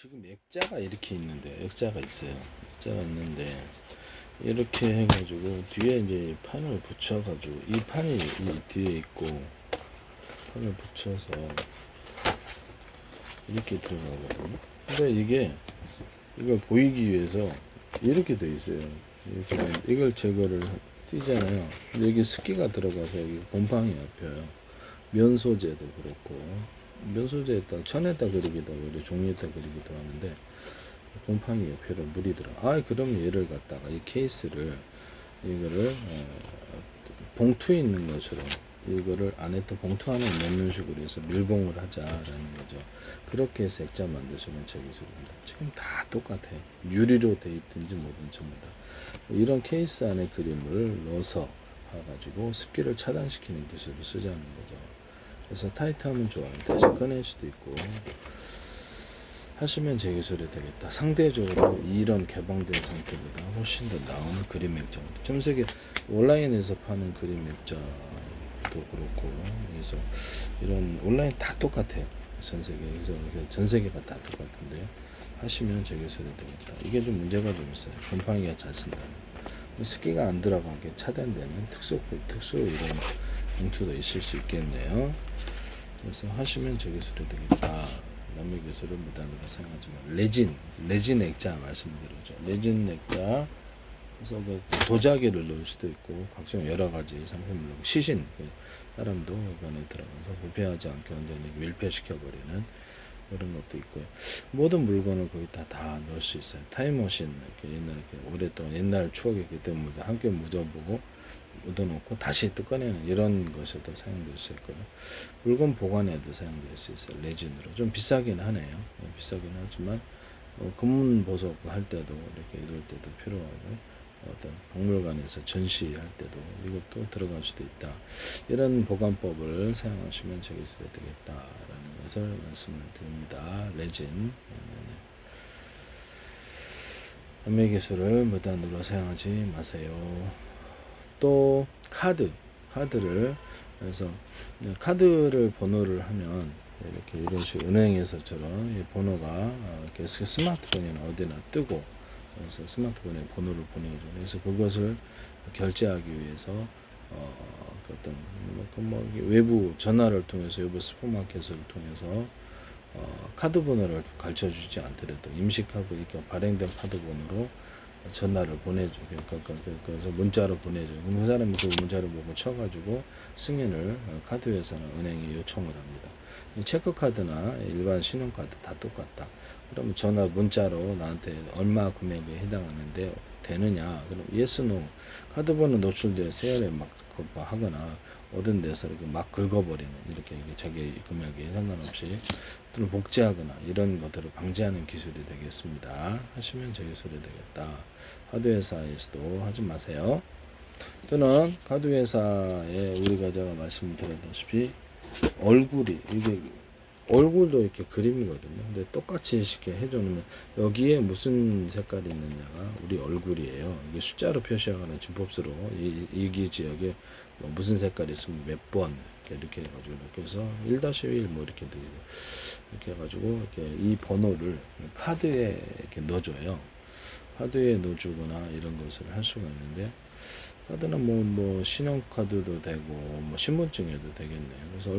지금 액자가 이렇게 있는데, 액자가 있어요. 액자가 있는데, 이렇게 해가지고, 뒤에 이제 판을 붙여가지고, 이 판이 이 뒤에 있고, 판을 붙여서, 이렇게 들어가거든요. 근데 이게, 이걸 보이기 위해서, 이렇게 돼 있어요. 이렇게, 이걸 제거를 띄잖아요. 근데 여기 습기가 들어가서, 여기 곰팡이 잡혀요. 면 소재도 그렇고, 면 소재에다, 천에다 그리기도 하고, 이렇게 종이에다 그리기도 하는데, 곰팡이 옆에로 물이 들어. 그럼 얘를 갖다가 이 케이스를 이거를 봉투 있는 것처럼 이거를 안에 또 봉투 안에 넣는 식으로 해서 밀봉을 하자라는 거죠. 그렇게 해서 액자 만드시면 제기술입니다. 지금 다 똑같아요. 유리로 돼 있든지 뭐든 전부 다. 이런 케이스 안에 그림을 넣어서 봐가지고 습기를 차단시키는 기술을 쓰자는 거죠. 그래서 타이트하면 좋아요. 다시 꺼낼 수도 있고. 하시면 제 기술이 되겠다. 상대적으로 이런 개방된 상태보다 훨씬 더 나은 그림 액자입니다. 전 세계 온라인에서 파는 그림 액자도 그렇고, 그래서 이런 온라인 다 똑같아요. 전 세계에서 전 세계가 다 똑같은데요. 하시면 제 기술이 되겠다. 이게 좀 문제가 좀 있어요. 곰팡이가 잘 쓴다는. 습기가 안 들어가게 차단되는 특수 이런 봉투도 있을 수 있겠네요. 그래서 하시면 제 기술이 되겠다. 남의 기술을 무단으로 사용하지만 레진 액자 말씀드리죠. 레진 액자 그래서 그 도자기를 넣을 수도 있고 각종 여러 가지 상품을 넣고 시신 사람도 이번에 들어가서 부패하지 않게 완전히 밀폐시켜 버리는 그런 것도 있고요. 모든 물건을 거기다 다 넣을 수 있어요. 타임머신 이렇게 옛날 이렇게 오랫동안 옛날 추억이기 때문에 함께 묻어보고 묻어놓고 다시 또 꺼내는 이런 것에도 사용될 수 있고요. 물건 보관에도 사용될 수 있어요. 레진으로 좀 비싸긴 하네요. 비싸긴 하지만 금문 보석 할 때도 이렇게 이럴 때도 필요하고 어떤 박물관에서 전시할 때도 이것도 들어갈 수도 있다. 이런 보관법을 사용하시면 제기술이 되겠다라는 것을 말씀을 드립니다. 레진 판매 기술을 무단으로 사용하지 마세요. 또 카드를 그래서 카드를 번호를 하면 이렇게 이런 식으로 은행에서처럼 이 번호가 이렇게 스마트폰이나 어디나 뜨고 그래서 스마트폰에 번호를 보내줘. 그래서 그것을 결제하기 위해서 어떤 외부 전화를 통해서 외부 슈퍼마켓을 통해서 카드 번호를 가르쳐 주지 않더라도 임시카드 이렇게 발행된 카드 번호로 전화를 보내줘. 그래서 문자로 보내줘. 그 사람이 그 문자를 보고 쳐가지고 승인을 카드 회사나 은행에 요청을 합니다. 체크카드나 일반 신용카드 다 똑같다. 그러면 전화 문자로 나한테 얼마 금액에 해당하는데 되느냐? 그럼 yes, no. 카드 번호 노출돼 세열에 막 하거나 어떤 데서 이렇게 막 긁어버리는 이렇게 자기 금액에 상관없이 또는 복제하거나 이런 것들을 방지하는 기술이 되겠습니다. 하시면 제 기술이 되겠다. 카드회사에서도 하지 마세요. 또는 카드회사에 우리가 제가 말씀드렸다시피 이게 얼굴도 이렇게 그림이거든요. 근데 똑같이 이렇게 해주면 여기에 무슨 색깔이 있느냐가 우리 얼굴이에요. 이게 숫자로 표시하거나 진법수로 이 지역에 뭐 무슨 색깔이 있으면 몇 번 이렇게 해가지고 이렇게 해서 1-1 뭐 이렇게 이렇게 해가지고 이렇게 이 번호를 카드에 이렇게 넣어줘요. 카드에 넣어주거나 이런 것을 할 수가 있는데 카드는 뭐 신용카드도 되고 뭐 신분증에도 되겠네요. 그래서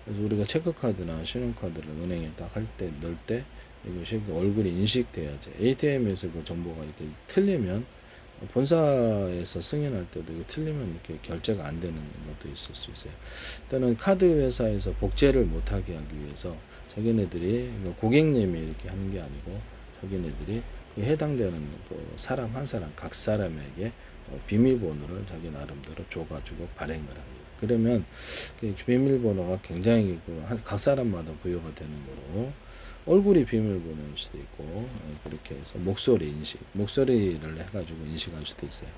그래서 우리가 체크카드나 신용카드를 은행에 딱 넣을 때 이것이 얼굴이 인식돼야지. ATM에서 그 정보가 이렇게 틀리면 본사에서 승인할 때도 이거 틀리면 이렇게 결제가 안 되는 것도 있을 수 있어요. 또는 카드 회사에서 복제를 못하게 하기 위해서 자기네들이 고객님이 이렇게 하는 게 아니고 자기네들이 그 해당되는 그 사람 한 사람 각 사람에게 비밀번호를 자기 나름대로 줘가지고 발행을 합니다. 그러면 그 비밀번호가 굉장히 각 사람마다 부여가 되는 거로 얼굴이 비밀번호일 수도 있고 그렇게 해서 목소리를 해가지고 인식할 수도 있어요.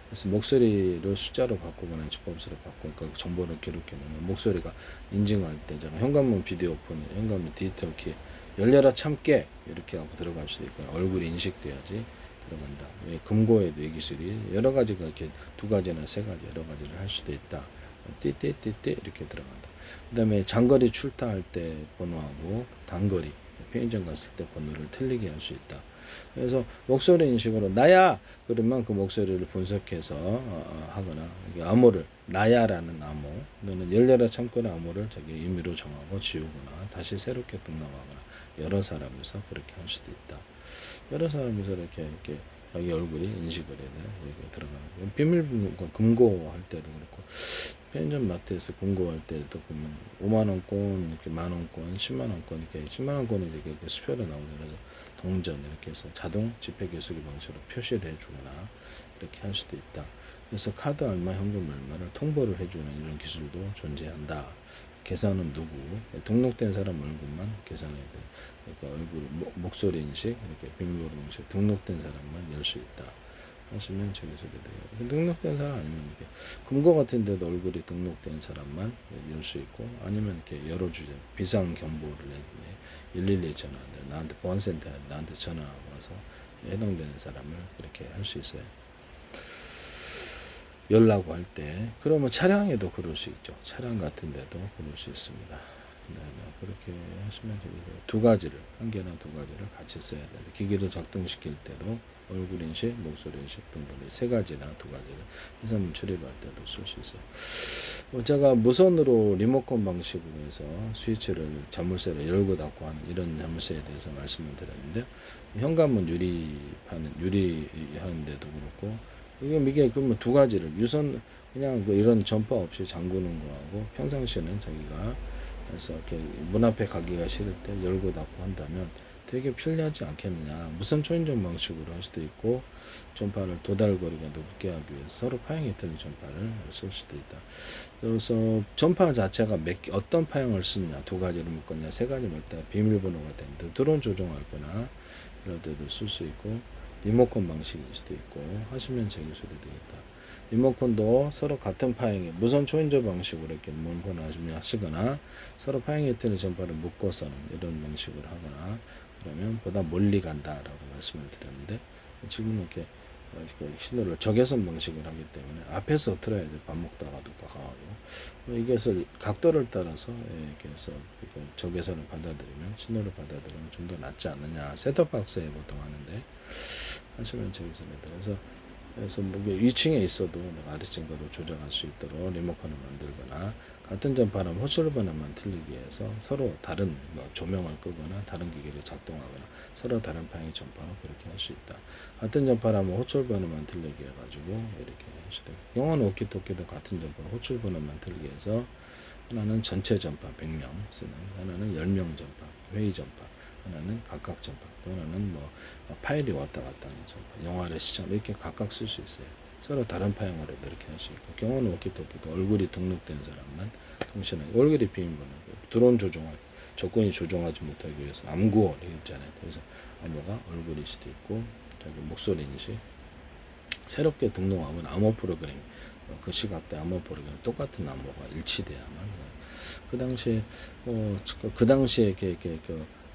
그래서 목소리를 숫자로 바꾸거나 집법수로 바꾸니까 정보를 기록해 놓으면 목소리가 인증할 때 제가 현관문 비디오 폰, 현관문 디지털 키 열려라 참깨 이렇게 하고 들어갈 수도 있고 얼굴이 인식돼야지 들어간다. 금고에도 이 기술이 여러 가지가 이렇게 2가지나 3가지 여러 가지를 할 수도 있다. 띠띠띠띠 이렇게 들어간다. 그 다음에 장거리 출타할 때 번호하고 단거리 편의점 갔을 때 번호를 틀리게 할 수 있다. 그래서 목소리 인식으로 나야 그러면 그 목소리를 분석해서 하거나 암호를 나야라는 암호 또는 열려라 참고라 암호를 저기 임의로 정하고 지우거나 다시 새롭게 등록하거나 여러 사람이서 그렇게 할 수도 있다. 여러 사람이서 이렇게 자기 얼굴이 인식을 해야 돼. 여기 들어가는 비밀번호 금고할 때도 그렇고 편의점 마트에서 금고할 때도 보면 5만 원권, 이렇게 만 원권, 10만 원권 이렇게 10만 원권은 이렇게 수표로 나오죠. 그래서 동전 이렇게 해서 자동 지폐 개수기 방식으로 표시를 해주거나 이렇게 할 수도 있다. 그래서 카드 얼마, 현금 얼마를 통보를 해주는 이런 기술도 존재한다. 계산은 누구? 등록된 사람 얼굴만 계산해야 돼. 그러니까 얼굴, 목소리 인식, 이렇게 비밀번호 인식, 등록된 사람만 열 수 있다. 하시면 저 기술이 돼요. 등록된 사람 아니면 이렇게 금고 같은 데도 얼굴이 등록된 사람만 열 수 있고 아니면 이렇게 열어주죠. 비상 경보를 내는데 112에 전화하는데 나한테 보안센터에 나한테 전화 와서 해당되는 사람을 그렇게 할 수 있어요. 열라고 할 때 그러면 차량에도 그럴 수 있죠. 차량 같은 데도 그럴 수 있습니다. 네, 그렇게 하시면 됩니다. 두 가지를 한 개나 두 가지를 같이 써야 돼요. 기기를 작동시킬 때도 얼굴 인식, 목소리 인식 등등을 세 가지나 두 가지를 해산물 출입할 때도 쓸 수 있어요. 제가 무선으로 리모컨 방식으로 해서 스위치를 자물쇠를 열고 닫고 하는 이런 자물쇠에 대해서 말씀을 드렸는데 현관문 유리하는 데도 그렇고 이게 그러면 두 가지를 유선 그냥 이런 전파 없이 잠그는 거하고 평상시에는 자기가 그래서 이렇게 문 앞에 가기가 싫을 때 열고 닫고 한다면 되게 편리하지 않겠느냐. 무선 초인종 방식으로 할 수도 있고 전파를 도달거리가 높게 하기 위해서 서로 파형이 틀린 전파를 쓸 수도 있다. 그래서 전파 자체가 어떤 파형을 쓰느냐, 두 가지를 묶었냐, 세 가지 묶다 비밀번호가 되는데 드론 조종할 거나 이럴 때도 쓸 수 있고 리모컨 방식일 수도 있고 하시면 제 기술이 되겠다. 리모컨도 서로 같은 파형의 무선 초인종 방식으로 이렇게 문번호 하시거나 서로 파형이 틀린 전파를 묶어서는 이런 방식으로 하거나 그러면 보다 멀리 간다라고 말씀을 드렸는데 지금 이렇게 신호를 적외선 방식을 하기 때문에 앞에서 틀어야 돼. 밥 먹다가도 가가지고 이것을 각도를 따라서 이렇게 해서 적외선을 받아들이면 신호를 받아들이면 좀 더 낫지 않느냐. 셋톱박스에 보통 하는데 하시면 적외선에 그래서 뭐 2층에 있어도 내가 아래층 거로 조정할 수 있도록 리모컨을 만들거나 같은 전파라면 호출 번호만 틀리기 위해서 서로 다른 조명을 끄거나 다른 기기를 작동하거나 서로 다른 방향의 전파로 그렇게 할 수 있다. 같은 전파라면 호출 번호만 틀리게 해가지고 이렇게 할 수 있다. 영원 오키토키도 같은 전파로 호출 번호만 틀리게 해서 하나는 전체 전파 100명 쓰는 하나는 10명 전파 회의 전파 하나는 각각 전파 또 하나는 파일이 왔다 갔다 하는 전파 영화를 시청 이렇게 각각 쓸 수 있어요. 서로 다른 파형을 해도 이렇게 할 수 있고 경호는 오키토키도 얼굴이 등록된 사람만 통신하고 얼굴이 비밀번호 드론 조건이 조정하지 못하기 위해서 암구어 있잖아요. 그래서 암호가 얼굴일 수도 있고 자기 목소리 인식 새롭게 등록하면 암호 프로그램 그 시각대 암호 프로그램 똑같은 암호가 일치돼야만 그 당시에 이렇게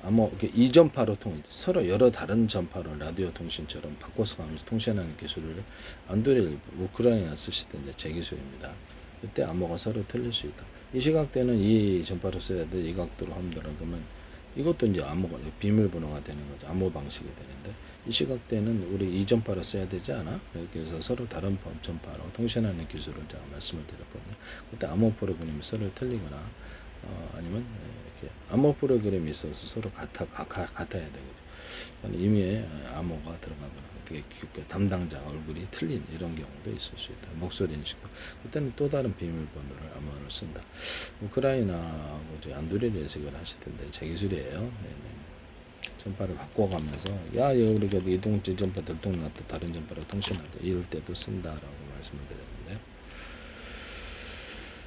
암호 이 전파로 서로 여러 다른 전파로 라디오 통신처럼 바꿔서 가면서 통신하는 기술을 안드레 우크라이나 쓰시던데 제 기술입니다. 그때 암호가 서로 틀릴 수 있다. 이 시각대는 이 전파로 써야 돼. 이 각도로 하더라 그러면 이것도 이제 암호가 비밀번호가 되는 거죠. 암호 방식이 되는데 이 시각대는 우리 이 전파로 써야 되지 않아? 그래서 서로 다른 전파로 통신하는 기술을 제가 말씀을 드렸거든요. 그때 암호 프로그램이 서로 틀리거나 아니면 이렇게 암호 프로그램이 있어서 서로 같아야 되거든요. 임의의 암호가 들어가거나 어떻게 담당자 얼굴이 틀린 이런 경우도 있을 수 있다. 목소리 인식도 그때는 또 다른 비밀번호를 암호를 쓴다. 우크라이나하고 안드레 예식을 하실 텐데 제 기술이에요. 네네. 전파를 바꿔가면서 우리가 이동지 전파 들통났다 다른 전파로 통신하자 이럴 때도 쓴다라고 말씀을 드렸는데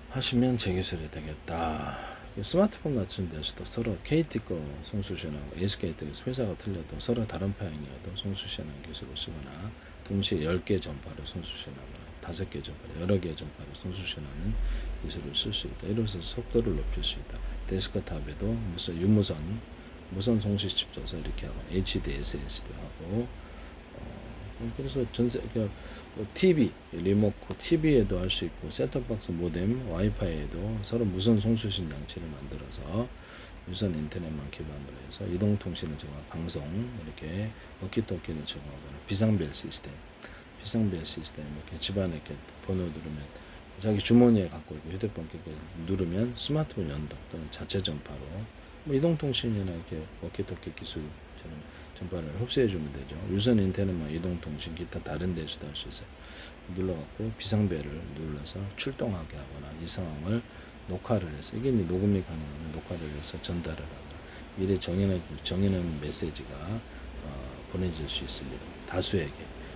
하시면 제 기술이 되겠다. 스마트폰 같은 데서도 서로 KT 거 송수신하고 SKT 회사가 틀려도 서로 다른 파형이어도 송수신하는 기술을 쓰거나 동시에 10개 전파를 송수신하거나 5개 전파를 여러 개의 전파를 송수신하는 기술을 쓸 수 있다. 이로써 속도를 높일 수 있다. 데스크탑에도 무선 송수칩 줘서 이렇게 하고 HDSS도 하고 그래서 TV, 리모컨, TV에도 할 수 있고 셋톱박스 모뎀, 와이파이에도 서로 무선 송수신 장치를 만들어서 유선 인터넷만 기반으로 해서 이동통신을 제공하고 방송 이렇게 워키토키를 제공하거나 비상벨 시스템 이렇게 집안에 이렇게 번호 누르면 자기 주머니에 갖고 있고 휴대폰 이렇게 누르면 스마트폰 연동 또는 자체 전파로 뭐 이동통신이나 이렇게 워키토키 기술처럼 전파를 흡수해 주면 되죠. 유선 인터넷만 이동통신 기타 다른 데서도 할 수 있어요. 눌러갖고 비상벨을 눌러서 출동하게 하거나 이 상황을 녹화를 해서 이게 녹음이 가능한 녹화를 해서 전달을 하거나 미리 정해놓은 메시지가 보내질 수 있습니다. 다수에게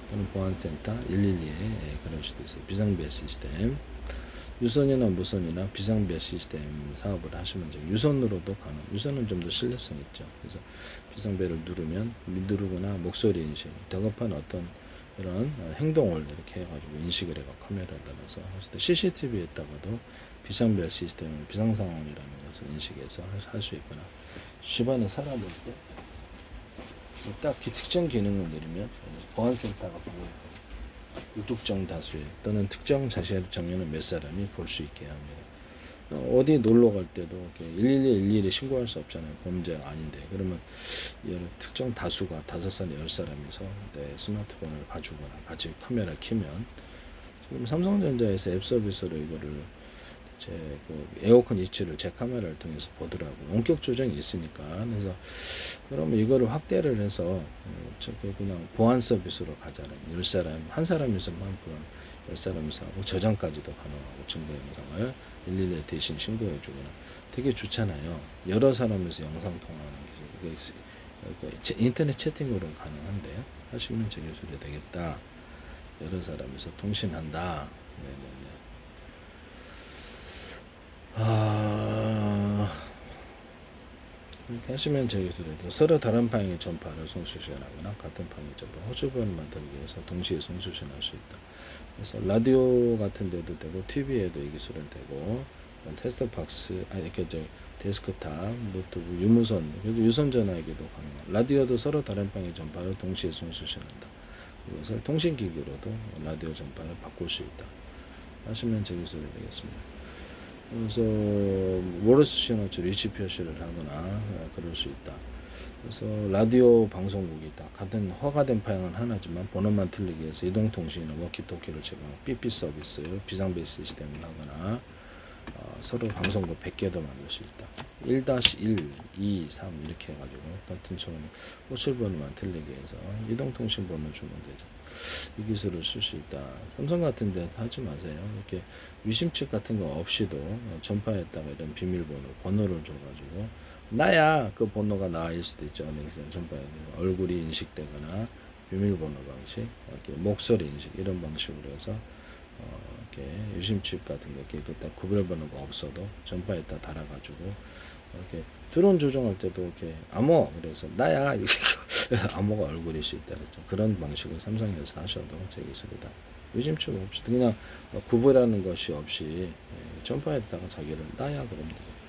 또는 보안센터 112에 그럴 수도 있어요. 비상벨 시스템 유선이나 무선이나 비상벨 시스템 사업을 하시면 이제 유선으로도 가능. 유선은 좀 더 신뢰성 있죠. 그래서 비상벨을 누르거나 목소리 인식, 다급한 어떤 이런 행동을 이렇게 해가지고 인식을 해가 카메라에 따라서 하실 때 CCTV에다가도 비상벨 시스템, 비상 상황이라는 것을 인식해서 할 수 있거나 집안에 사람을 딱 특정 기능을 누르면 보안센터가 보고 유독정 다수의 또는 특정 자세를 정리하는 몇 사람이 볼 수 있게 합니다. 어디 놀러 갈 때도 112 신고할 수 없잖아요. 범죄가 아닌데. 그러면 특정 다수가 5사람, 10사람이서 내 스마트폰을 봐주거나 같이 카메라 켜면 지금 삼성전자에서 앱 서비스로 이거를 그 에어컨 위치를 제 카메라를 통해서 보더라고요. 원격 조정이 있으니까. 그래서 그러면 이거를 확대를 해서 저게 그냥 보안 서비스로 가잖아요. 10사람, 한 사람에서만 보안, 10사람에서 하고 저장까지도 가능하고 증거 영상을 112에 대신 신고해 주거나 되게 좋잖아요. 여러 사람에서 영상 통화하는 기술. 이게 인터넷 채팅으로는 가능한데 하시면 제 기술이 되겠다. 여러 사람에서 통신한다. 네네네. 이렇게 하시면 저기 서로 다른 방향의 전파를 송수신하거나 같은 방향의 전파 호주번을 만들기 위해서 동시에 송수신할 수 있다. 그래서 라디오 같은 데도 되고 TV에도 이 기술은 되고 테스트 박스 이렇게 데스크탑, 노트북, 유무선, 유선 전화에게도 가능한 라디오도 서로 다른 방향의 전파를 동시에 송수신한다. 이것을 통신기기로도 라디오 전파를 바꿀 수 있다. 하시면 제 기술이 되겠습니다. 그래서 모르스 신호처 리치 표시를 하거나 그럴 수 있다. 그래서 라디오 방송국이 있다. 같은 허가된 방향은 하나지만 번호만 틀리기 위해서 이동통신이나 워키토키를 제공하고 삐삐 서비스, 비상벨 시스템을 하거나 서로 방송국 100개도 만들 수 있다. 1-1, 2, 3 이렇게 해가지고 같은 처음에 호출번호만 틀리게 해서 이동통신 번호 주면 되죠. 이 기술을 쓸 수 있다. 삼성 같은 데 하지 마세요. 이렇게 위심칩 같은 거 없이도 전파했다가 이런 번호를 줘가지고 나야 그 번호가 나일 수도 있죠. 전파에 얼굴이 인식되거나 비밀번호 방식, 이렇게 목소리 인식 이런 방식으로 해서 이렇게 유심칩 같은 거 이렇게 딱 구별번호가 없어도 전파에다 달아가지고 이렇게 드론 조종할 때도 이렇게 암호 그래서 나야 이렇게 암호가 얼굴일 수 있다 그랬죠. 그런 방식을 삼성에서 하셔도 제 기술이다. 유심칩 없이 그냥 구분하는 것이 없이 전파에다가 자기를 나야 그러면 되죠.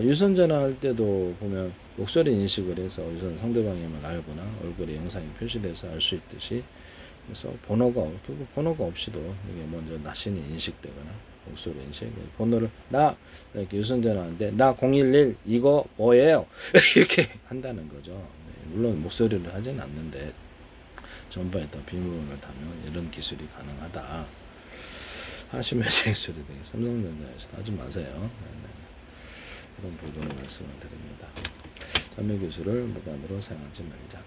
유선 전화 할 때도 보면 목소리 인식을 해서 유선 상대방임을 알거나 얼굴에 영상이 표시돼서 알 수 있듯이 그래서 결국 번호가 없이도 이게 먼저 나신이 인식되거나 목소리 인식 번호를 이렇게 유선 전화하는데 나 011 이거 뭐예요? 이렇게 한다는 거죠. 네, 물론 목소리를 하진 않는데 전파에다 비밀번호를 달면 이런 기술이 가능하다. 하시면 제 기술이 되겠습니다. 삼성전자에서 하지 마세요. 이런 부분을 말씀을 드립니다. 자매 기술을 무단으로 사용하지 말자.